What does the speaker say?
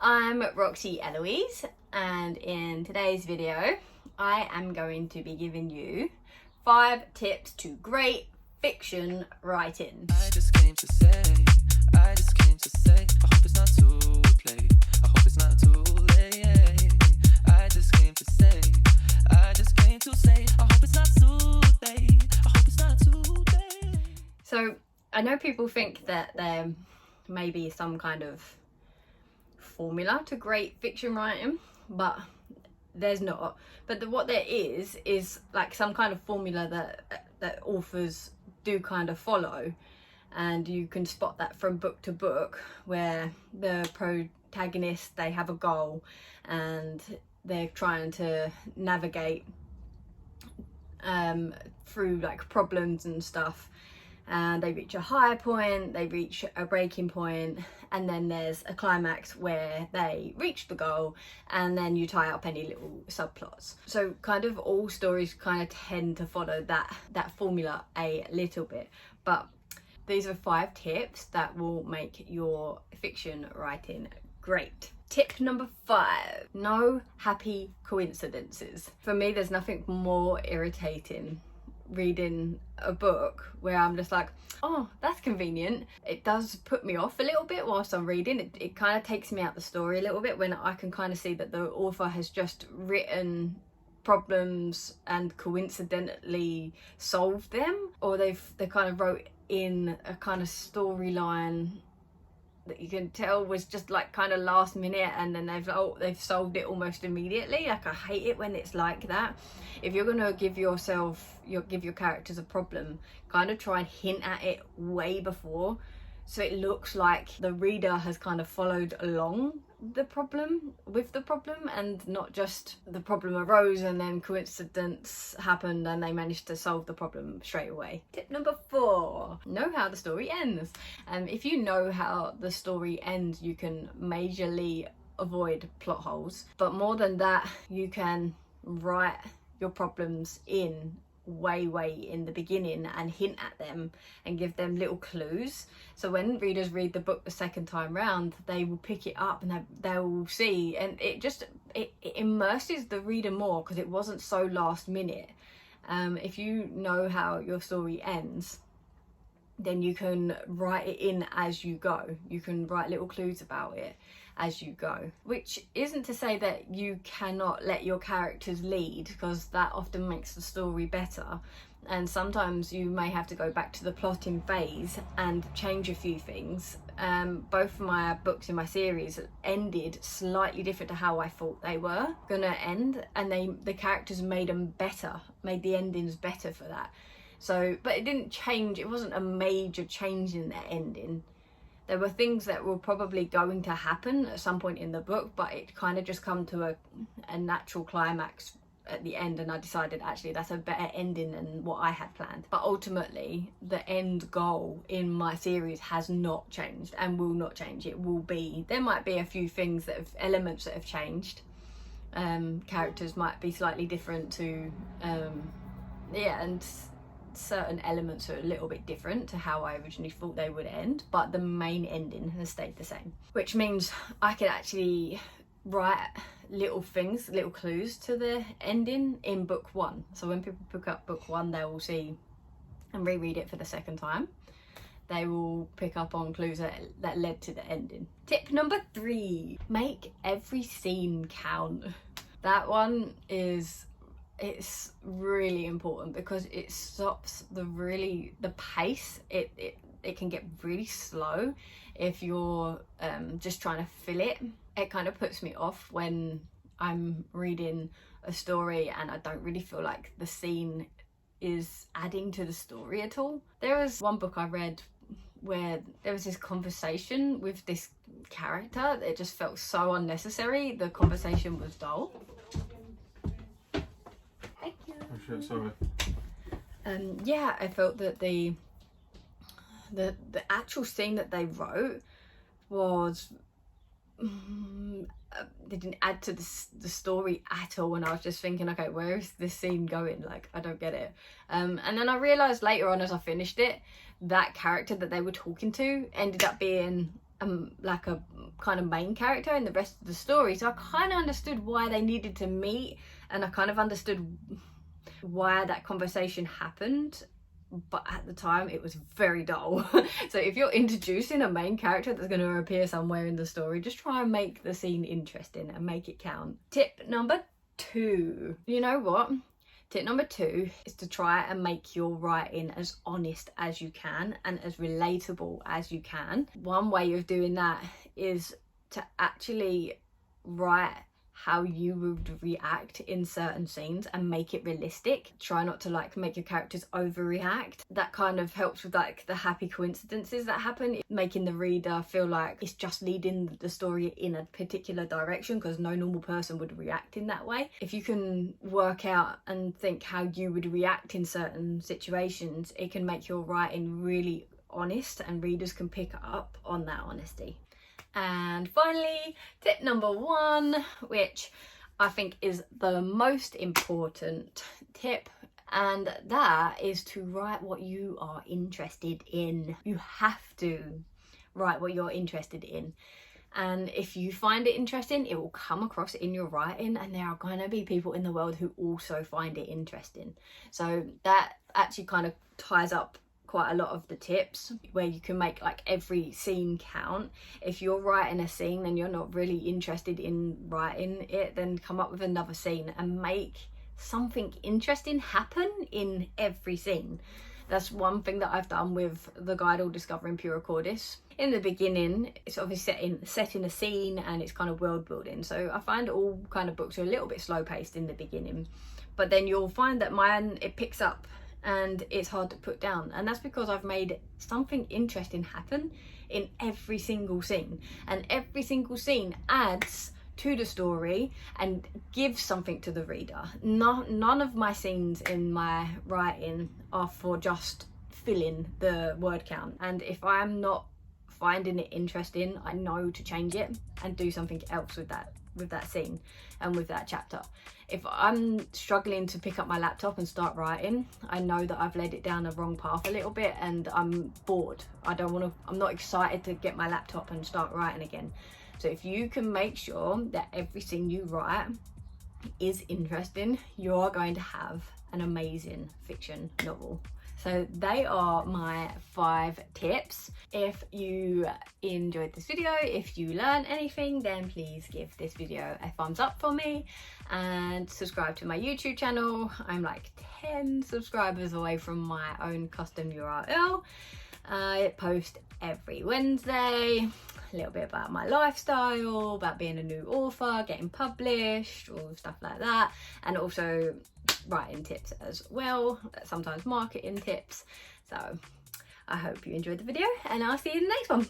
I'm Roxy Eloise, and in today's video I am going to be giving you 5 tips to great fiction writing. I just came to say, I hope it's not too late, I hope it's not too late. I just came to say, I hope it's not too late, I hope it's not too late. So I know people think that there may be some kind of formula to great fiction writing, but there's not. But what there is like some kind of formula that authors do kind of follow, and you can spot that from book to book, where the protagonist, they have a goal and they're trying to navigate through like problems and stuff, and they reach a high point, they reach a breaking point, and then there's a climax where they reach the goal, and then you tie up any little subplots. So kind of all stories kind of tend to follow that formula a little bit, but these are 5 tips that will make your fiction writing great. Tip number 5, no happy coincidences. For me, there's nothing more irritating reading a book where I'm just like, oh, that's convenient. It does put me off a little bit whilst I'm reading. It kind of takes me out the story a little bit when I can kind of see that the author has just written problems and coincidentally solved them, or they kind of wrote in a kind of storyline that you can tell was just like kind of last minute, and then they've solved it almost immediately. Like, I hate it when it's like that. If you're gonna give your characters a problem, kind of try and hint at it way before, so it looks like the reader has kind of followed along with the problem, and not just the problem arose and then coincidence happened and they managed to solve the problem straight away. Tip number 4, know how the story ends. If you know how the story ends, you can majorly avoid plot holes, but more than that, you can write your problems in way in the beginning and hint at them and give them little clues, so when readers read the book the second time round, they will pick it up and they will see, and it immerses the reader more because it wasn't so last minute. If you know how your story ends, then you can write it in as you go. You can write little clues about it as you go, which isn't to say that you cannot let your characters lead, because that often makes the story better, and sometimes you may have to go back to the plotting phase and change a few things. Both of my books in my series ended slightly different to how I thought they were gonna end, and the characters made the endings better for that. So, but it didn't change, it wasn't a major change in their ending. There were things that were probably going to happen at some point in the book, but it kind of just come to a natural climax at the end, and I decided actually that's a better ending than what I had planned. But ultimately, the end goal in my series has not changed and will not change. It will be, there might be a few things elements that have changed. Characters might be slightly different to, and certain elements are a little bit different to how I originally thought they would end, but the main ending has stayed the same, which means I can actually write little clues to the ending in book 1. So when people pick up book 1, they will see and reread it for the second time, they will pick up on clues that led to the ending. Tip number 3, make every scene count. That one it's really important because it stops the pace. It can get really slow if you're just trying to fill it. It kind of puts me off when I'm reading a story and I don't really feel like the scene is adding to the story at all. There was one book I read where there was this conversation with this character. It just felt so unnecessary. The conversation was dull. Oh shit, sorry. Yeah, I felt that the actual scene that they wrote was they didn't add to the story at all, and I was just thinking, okay, where is this scene going? Like, I don't get it. And then I realised later on as I finished it, that character that they were talking to ended up being like a kind of main character in the rest of the story, so I kind of understood why they needed to meet, and I kind of understood why that conversation happened, but at the time it was very dull. So if you're introducing a main character that's going to appear somewhere in the story, just try and make the scene interesting and make it count. Tip number 2. You know what? Tip number 2 is to try and make your writing as honest as you can and as relatable as you can. One way of doing that is to actually write how you would react in certain scenes and make it realistic. Try not to like make your characters overreact. That kind of helps with like the happy coincidences that happen, making the reader feel like it's just leading the story in a particular direction, because no normal person would react in that way. If you can work out and think how you would react in certain situations, it can make your writing really honest and readers can pick up on that honesty. And finally, tip number 1, which I think is the most important tip, and that is to write what you are interested in. You have to write what you're interested in. And if you find it interesting, it will come across in your writing, and there are going to be people in the world who also find it interesting. So that actually kind of ties up quite a lot of the tips, where you can make like every scene count. If you're writing a scene and you're not really interested in writing it, then come up with another scene and make something interesting happen in every scene. That's one thing that I've done with the guide All Discovering Pure Cordis. In the beginning, it's obviously set in a scene and it's kind of world building, so I find all kind of books are a little bit slow paced in the beginning, but then you'll find that mine, it picks up and it's hard to put down, and that's because I've made something interesting happen in every single scene, and every single scene adds to the story and gives something to the reader. None of my scenes in my writing are for just filling the word count, and if I'm not finding it interesting, I know to change it and do something else with that scene and with that chapter. If I'm struggling to pick up my laptop and start writing, I know that I've led it down the wrong path a little bit and I'm bored. I'm not excited to get my laptop and start writing again. So if you can make sure that every scene you write is interesting, you're going to have an amazing fiction novel. So they are my 5 tips. If you enjoyed this video, if you learned anything, then please give this video a thumbs up for me and subscribe to my YouTube channel. I'm like 10 subscribers away from my own custom URL. I post every Wednesday, a little bit about my lifestyle, about being a new author, getting published, all stuff like that, and also writing tips as well, sometimes marketing tips. So I hope you enjoyed the video and I'll see you in the next one.